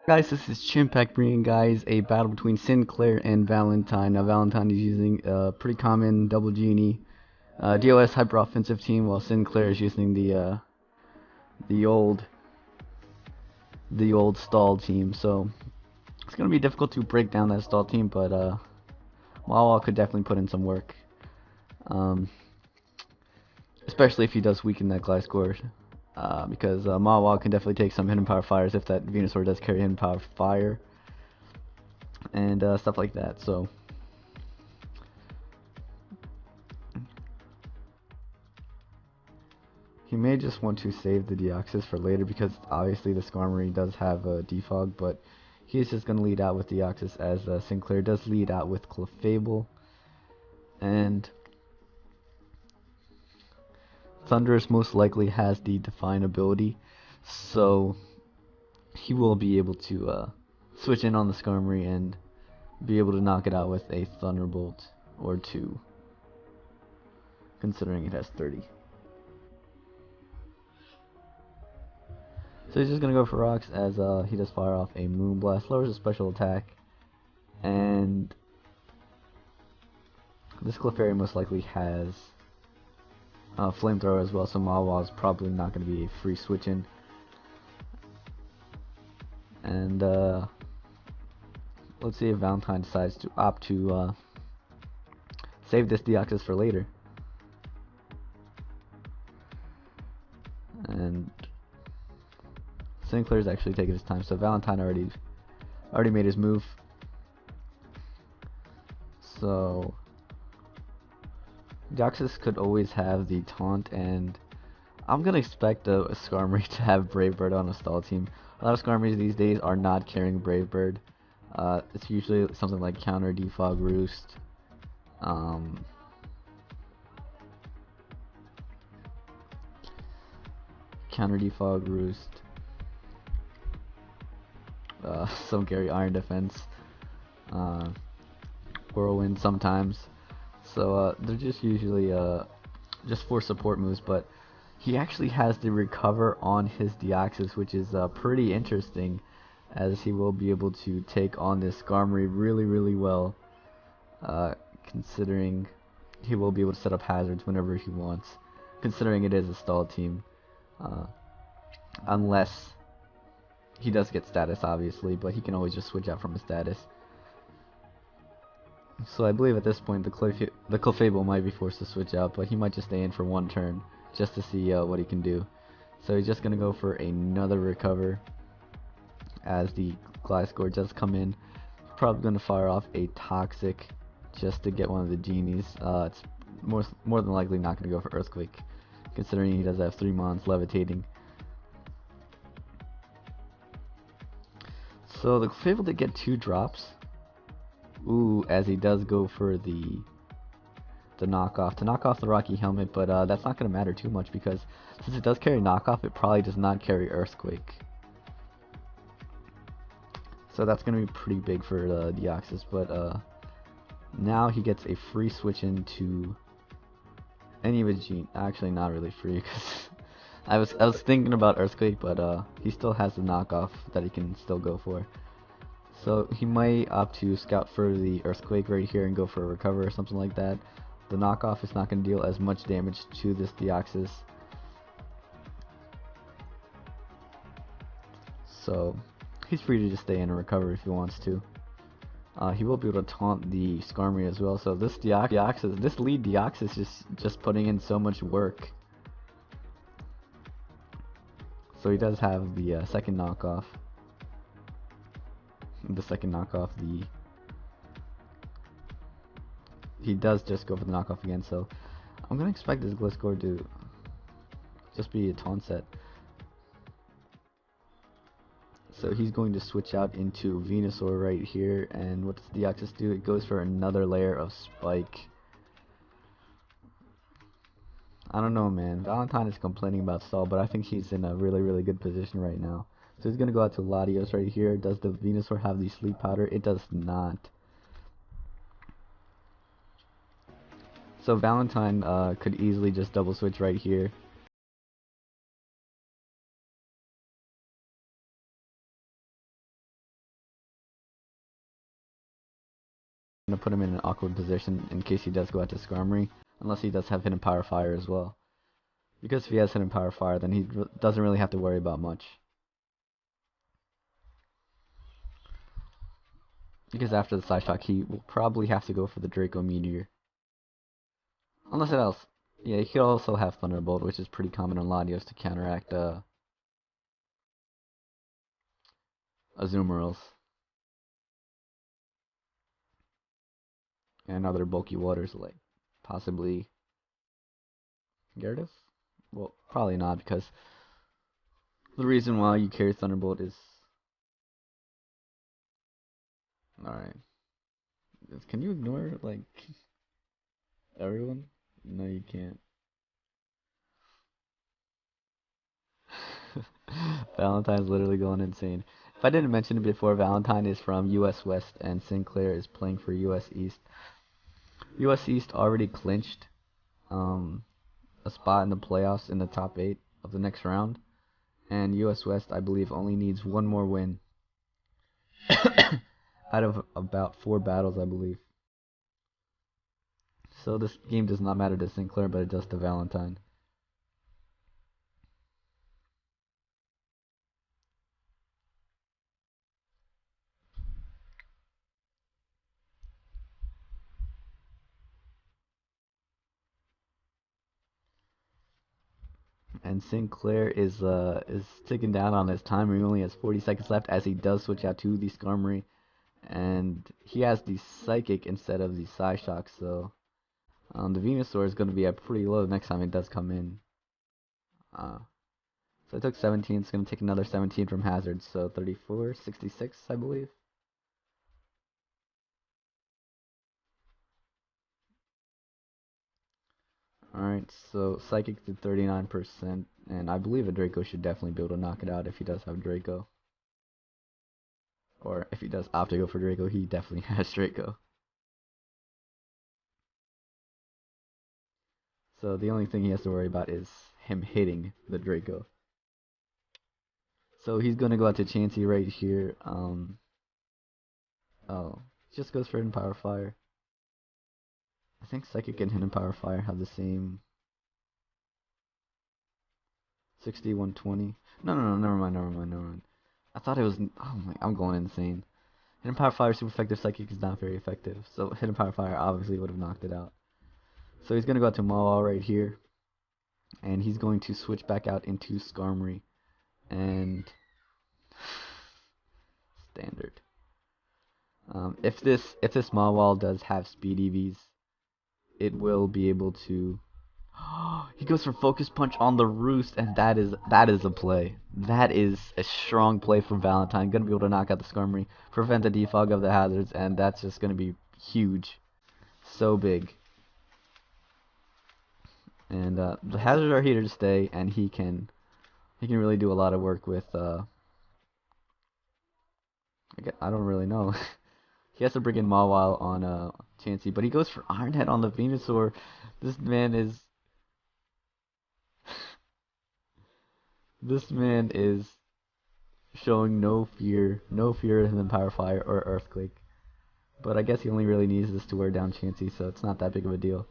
Guys, this is Chimpact bringing guys a battle between Sinclair and Valentine. Now Valentine is using a pretty common double genie DOS hyper offensive team, while Sinclair is using the old stall team. So it's gonna be difficult to break down that stall team, but Mawile could definitely put in some work, especially if he does weaken that Gliscor. Because Mawile can definitely take some hidden power fires if that Venusaur does carry hidden power fire and stuff like that. So he may just want to save the Deoxys for later, because obviously the Skarmory does have a defog, but he's just going to lead out with Deoxys, as Sinclair does lead out with Clefable. And Thundurus most likely has the Define ability, so he will be able to switch in on the Skarmory and be able to knock it out with a Thunderbolt or two, considering it has 30. So he's just gonna go for rocks, as he does fire off a Moonblast, lowers his special attack, and this Clefairy most likely has Flamethrower as well, so Mawile is probably not going to be a free switch in. And let's see if Valentine decides to opt to save this Deoxys for later. And Sinclair's actually taking his time, so Valentine already made his move. So Deoxys could always have the taunt, and I'm gonna expect a Skarmory to have Brave Bird on a stall team. A lot of Skarmories these days are not carrying Brave Bird. It's usually something like Counter Defog Roost. Counter Defog Roost. Some carry Iron Defense. Whirlwind sometimes. So they're just usually just for support moves, but he actually has the recover on his Deoxys, which is pretty interesting, as he will be able to take on this Skarmory really well, considering he will be able to set up hazards whenever he wants, considering it is a stall team, unless he does get status, obviously, but he can always just switch out from his status. So I believe at this point the Clefable might be forced to switch out, but he might just stay in for one turn just to see what he can do. So he's just going to go for another recover, as the Gliscor does come in. He's probably going to fire off a Toxic just to get one of the genies. It's more than likely not going to go for Earthquake, considering he does have 3 Mons levitating. So the Clefable did get 2 drops. Ooh, as he does go for the knockoff to knock off the Rocky Helmet, but that's not going to matter too much, because since it does carry knockoff, it probably does not carry Earthquake. So that's going to be pretty big for Deoxys, but now he gets a free switch into any of his gene. Actually, not really free, because I was thinking about Earthquake, but he still has the knockoff that he can still go for. So he might opt to scout for the Earthquake right here and go for a recover or something like that. The knockoff is not going to deal as much damage to this Deoxys. So he's free to just stay in and recover if he wants to. He will be able to taunt the Skarmory as well. So this Deoxys, this lead Deoxys is just putting in so much work. So he does have the second knockoff. He does just go for the knockoff again, so I'm gonna expect this Gliscor to just be a taunt set. So he's going to switch out into Venusaur right here, and what does Deoxys do? It goes for another layer of Spike. I don't know, man. Valentine is complaining about stall, but I think he's in a really good position right now. So he's gonna go out to Latios right here. Does the Venusaur have the Sleep Powder? It does not. So Valentine could easily just double switch right here. gonna put him in an awkward position in case he does go out to Skarmory, unless he does have Hidden Power Fire as well. Because if he has Hidden Power Fire, then he doesn't really have to worry about much. Because after the Side Shock, he will probably have to go for the Draco Meteor. Unless it else. Yeah, he could also have Thunderbolt, which is pretty common on Latios to counteract Azumarill and other bulky waters like possibly Gyarados? Well, probably not, because the reason why you carry Thunderbolt is... Alright. Can you ignore, like, everyone? No, you can't. Valentine's literally going insane. If I didn't mention it before, Valentine is from US West and Sinclair is playing for US East. US East already clinched a spot in the playoffs in the top 8 of the next round. And US West, I believe, only needs one more win out of about 4 battles, I believe. So this game does not matter to Sinclair, but it does to Valentine. And Sinclair is ticking down on his timer. He only has 40 seconds left as he does switch out to the Skarmory. And he has the Psychic instead of the Psyshock, so the Venusaur is going to be at pretty low next time it does come in. So I took 17, it's going to take another 17 from Hazard, so 34, 66, I believe. Alright, so Psychic did 39%, and I believe a Draco should definitely be able to knock it out if he does have Draco. Or if he does opt to go for Draco, he definitely has Draco. So the only thing he has to worry about is him hitting the Draco. So he's going to go out to Chansey right here. Oh, just goes for Hidden Power Fire. I think Psychic and Hidden Power Fire have the same 60, 120. No, never mind. I thought it was. Oh my, I'm going insane. Hidden Power Fire super effective, Psychic is not very effective. So Hidden Power Fire obviously would have knocked it out. So he's going to go out to Mawile right here. And he's going to switch back out into Skarmory. And standard. If this Mawile does have speed EVs, it will be able to. He goes for Focus Punch on the Roost, and that is a play. That is a strong play from Valentine. Gonna be able to knock out the Skarmory, prevent the defog of the hazards, and that's just gonna be huge, so big. And the hazards are here to stay, and he can really do a lot of work with. I don't really know. He has to bring in Mawile on Chansey, but he goes for Iron Head on the Venusaur. This man is showing no fear of him in Power Fire or Earthquake. But I guess he only really needs this to wear down Chansey, so it's not that big of a deal.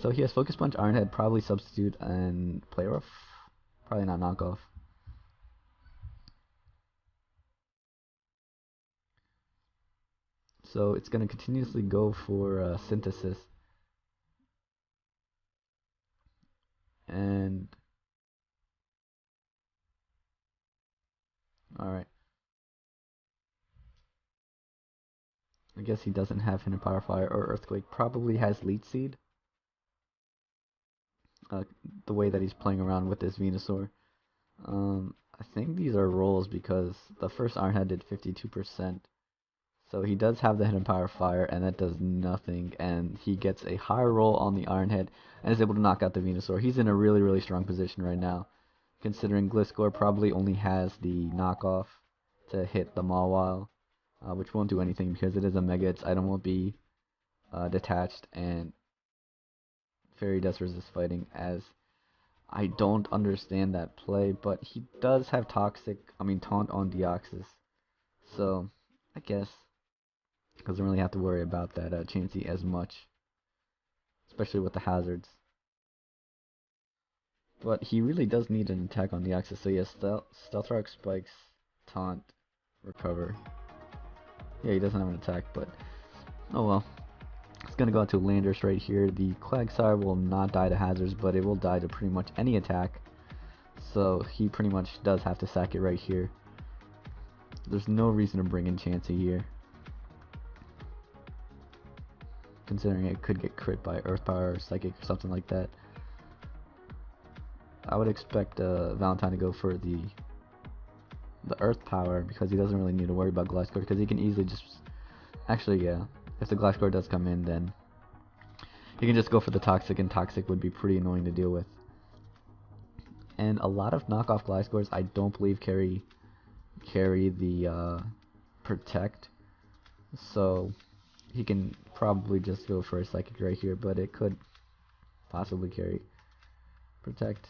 So he has Focus Punch, Iron Head, probably Substitute, and Play Rough. Probably not Knockoff. So it's going to continuously go for Synthesis. And... Alright. I guess he doesn't have Hidden Power Fire or Earthquake. Probably has Leech Seed. The way that he's playing around with this Venusaur. I think these are rolls because the first Iron Head did 52%. So he does have the Hidden Power Fire, and that does nothing. And he gets a higher roll on the Iron Head and is able to knock out the Venusaur. He's in a really, really strong position right now, considering Gliscor probably only has the knockoff to hit the Mawile, which won't do anything because it is a Mega. Its item will be detached, and Fairy does resist fighting, as I don't understand that play, but he does have Taunt on Deoxys. So, I guess doesn't really have to worry about that Chansey as much, especially with the hazards. But he really does need an attack on the axis. So he has stealth rock, spikes, taunt, recover. Yeah, he doesn't have an attack, but oh well. It's gonna go out to Landers right here. The Quagsire will not die to hazards, but it will die to pretty much any attack. So he pretty much does have to sack it right here. There's no reason to bring in Chansey here, considering it could get crit by Earth Power or Psychic or something like that. I would expect Valentine to go for the Earth Power because he doesn't really need to worry about Gliscor because he can easily just... Actually, yeah. If the Gliscor does come in, then he can just go for the Toxic, and Toxic would be pretty annoying to deal with. And a lot of knockoff Gliscors I don't believe carry the Protect. So he can probably just go for a Psychic right here, but it could possibly carry Protect.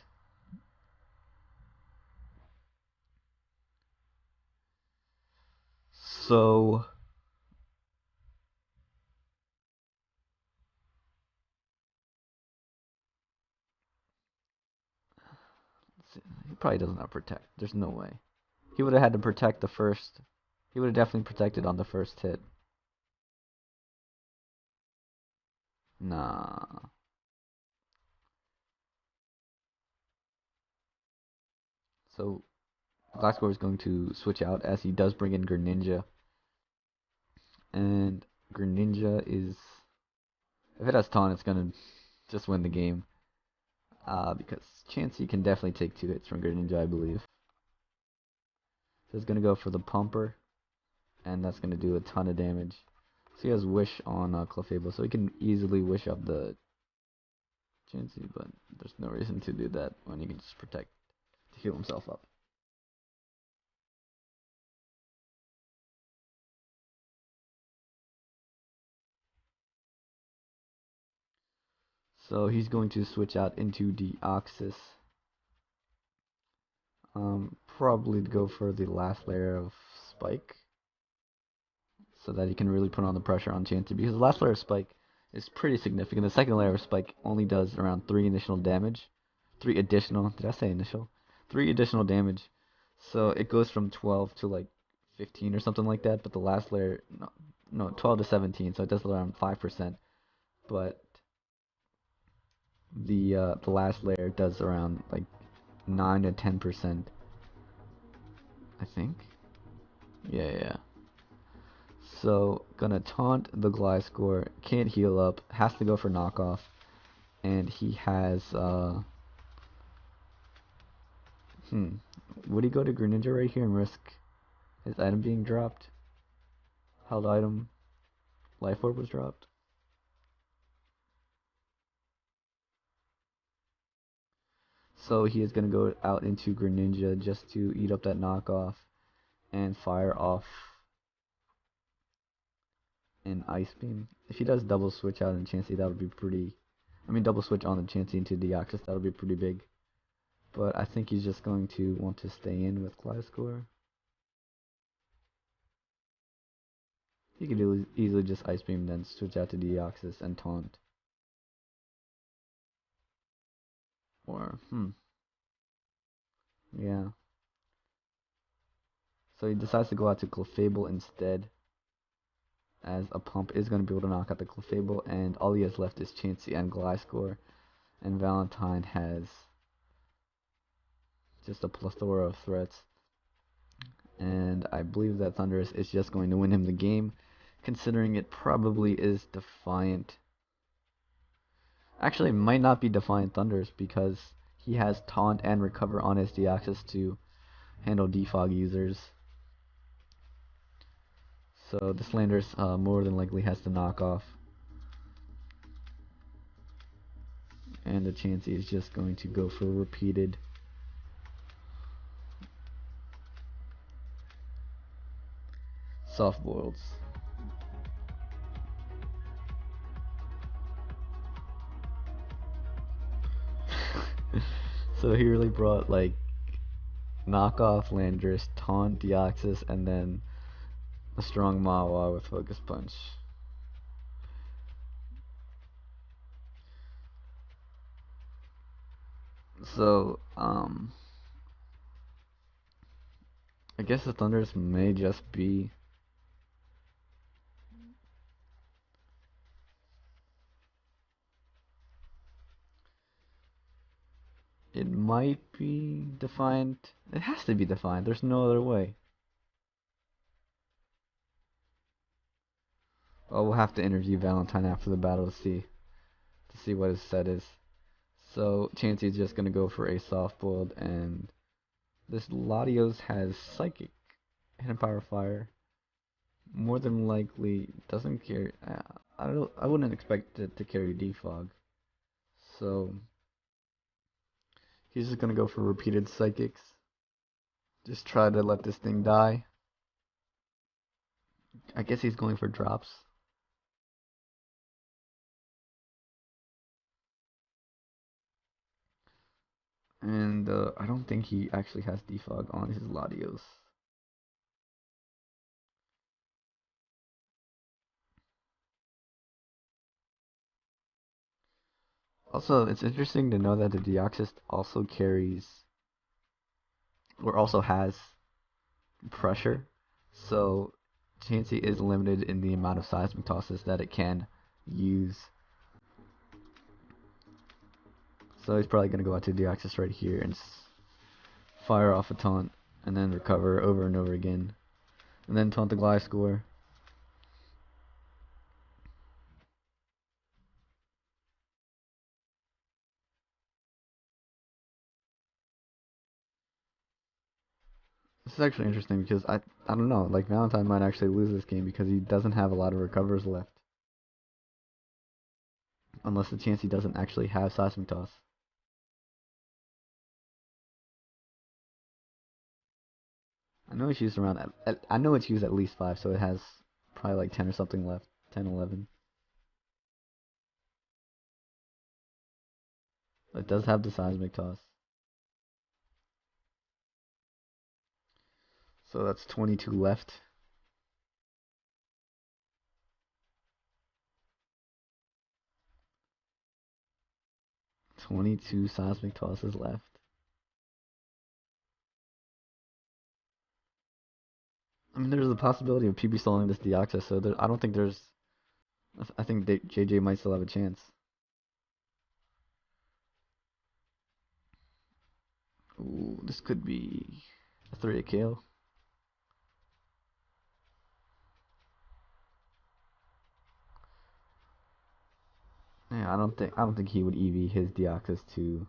So he probably doesn't have Protect. There's no way. He would have had to protect the first. He would have definitely protected on the first hit. Nah. So Gliscor is going to switch out as he does bring in Greninja. And Greninja is... If it has Taunt, it's going to just win the game. Because Chansey can definitely take 2 hits from Greninja, I believe. So it's going to go for the Pumper. And that's going to do a ton of damage. So he has Wish on Clefable, so he can easily Wish up the Chansey, but there's no reason to do that when he can just protect to heal himself up. So he's going to switch out into Deoxys. Probably go for the last layer of Spike, so that he can really put on the pressure on Chansey, because the last layer of Spike is pretty significant. The second layer of Spike only does around 3 initial damage. 3 additional, did I say initial? 3 additional damage. So it goes from 12 to like 15 or something like that, but the last layer, no 12 to 17, so it does around 5%. But the last layer does around like 9 to 10%, I think. Yeah. So gonna taunt the Gliscor, can't heal up, has to go for knockoff, and he has would he go to Greninja right here and risk his item being dropped? Held item, Life Orb was dropped. So he is gonna go out into Greninja just to eat up that knockoff and fire off an Ice Beam. If he does double switch out in Chansey, that would be pretty... I mean, double switch on the Chansey into Deoxys, that would be pretty big. But I think he's just going to want to stay in with Gliscor. He could easily just Ice Beam, then switch out to Deoxys and taunt. Or, yeah. So he decides to go out to Clefable instead, as a pump is going to be able to knock out the Clefable, and all he has left is Chansey and Gliscor, and Valentine has just a plethora of threats. And I believe that Thundurus is just going to win him the game, considering it probably is Defiant. Actually, it might not be Defiant Thundurus because he has Taunt and Recover on his Deoxys to handle defog users. So this Landers more than likely has to knock off. And the Chansey is just going to go for repeated soft boils. So he really brought like knockoff Landers, taunt Deoxys, and then a strong Mawile with Focus Punch. So, I guess the Thunders may just be. It might be Defiant. It has to be Defiant. There's no other way. Oh, we'll have to interview Valentine after the battle to see what his set is. So Chansey is just gonna go for a soft boiled, and this Latios has Psychic and Power Fire. More than likely doesn't carry. I don't. I wouldn't expect it to carry Defog. So he's just gonna go for repeated Psychics. Just try to let this thing die. I guess he's going for drops. And I don't think he actually has defog on his Latios. Also, it's interesting to know that the Deoxys also carries, or also has, pressure. So Chansey is limited in the amount of seismic tosses that it can use. So he's probably going to go out to Deoxys right here and fire off a taunt, and then recover over and over again. And then taunt the Gliscor. This is actually interesting because I don't know, like Valentine might actually lose this game because he doesn't have a lot of recovers left. Unless the chance he doesn't actually have Seismic Toss. I know it's used around, I know it's used at least 5, so it has probably like 10 or something left. 10, 11. It does have the Seismic Toss. So that's 22 left. 22 Seismic Tosses left. I mean, there's a possibility of PB stalling this Deoxys, so I don't think there's. I think JJ might still have a chance. Ooh, this could be a 3 KO. Yeah, I don't think he would EV his Deoxys to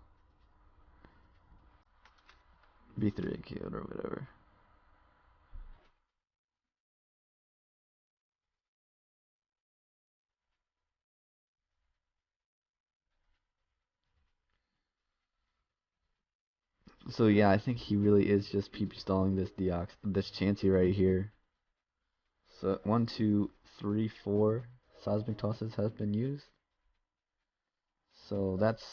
be 3 KO'd or whatever. So yeah, I think he really is just PP stalling this Chansey right here. So 1, 2, 3, 4 seismic tosses has been used. So that's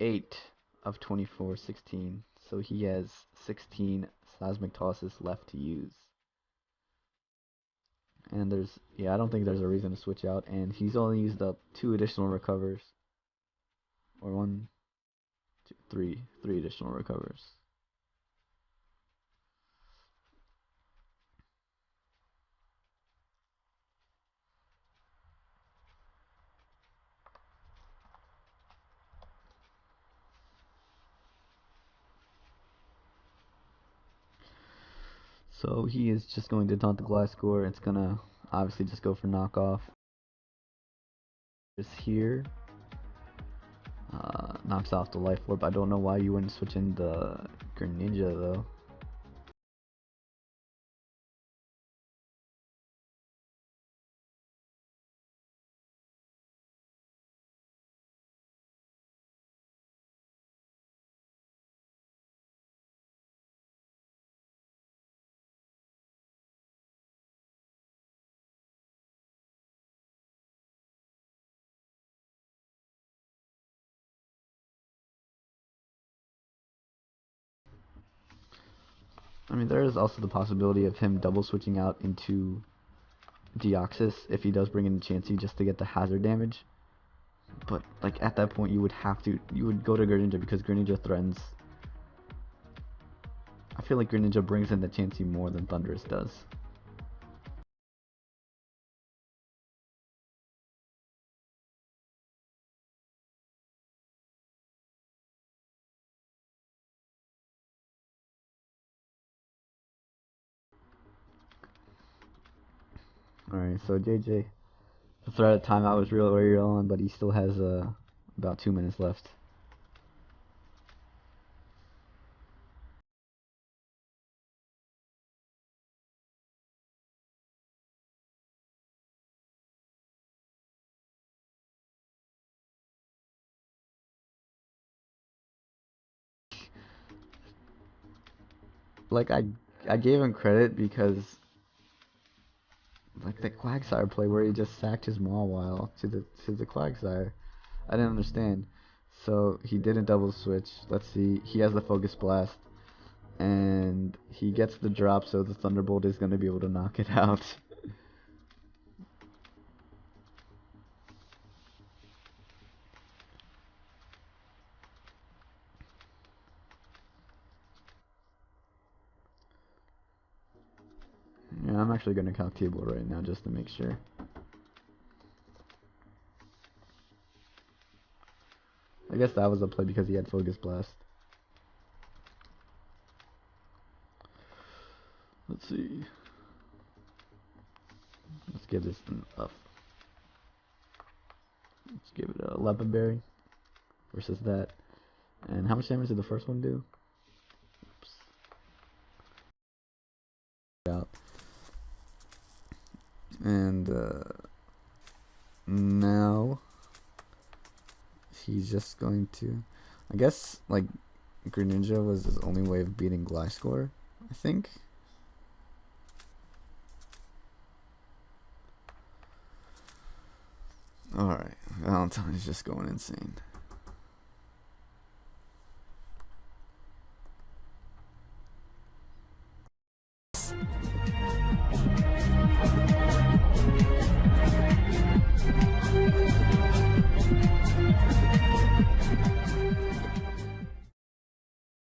8 of 24, 16. So he has 16 seismic tosses left to use. And I don't think there's a reason to switch out. And he's only used up 2 additional recovers, or 1, 2, 3 additional recovers. So he is just going to taunt the Gliscor. It's gonna obviously just go for knockoff. This here knocks off the life orb. I don't know why you wouldn't switch in the Greninja though. I mean, there is also the possibility of him double switching out into Deoxys if he does bring in Chansey just to get the hazard damage. But like at that point, you would go to Greninja because Greninja threatens. I feel like Greninja brings in the Chansey more than Thundurus does. Alright, so JJ, the threat of timeout was real early on, but he still has about 2 minutes left. Like I gave him credit because like the Quagsire play where he just sacked his Mawile to the Quagsire. I didn't understand. So he didn't double switch. Let's see. He has the Focus Blast. And he gets the drop, so the Thunderbolt is going to be able to knock it out. Yeah, I'm actually going to calc table right now just to make sure. I guess that was a play because he had Focus Blast. Let's see. Let's give this an up. Let's give it a Lepid Berry versus that. And how much damage did the first one do? Oops. Out. And now he's just going to, I guess, like Greninja was his only way of beating Gliscor, I think. Alright, Valentine is just going insane.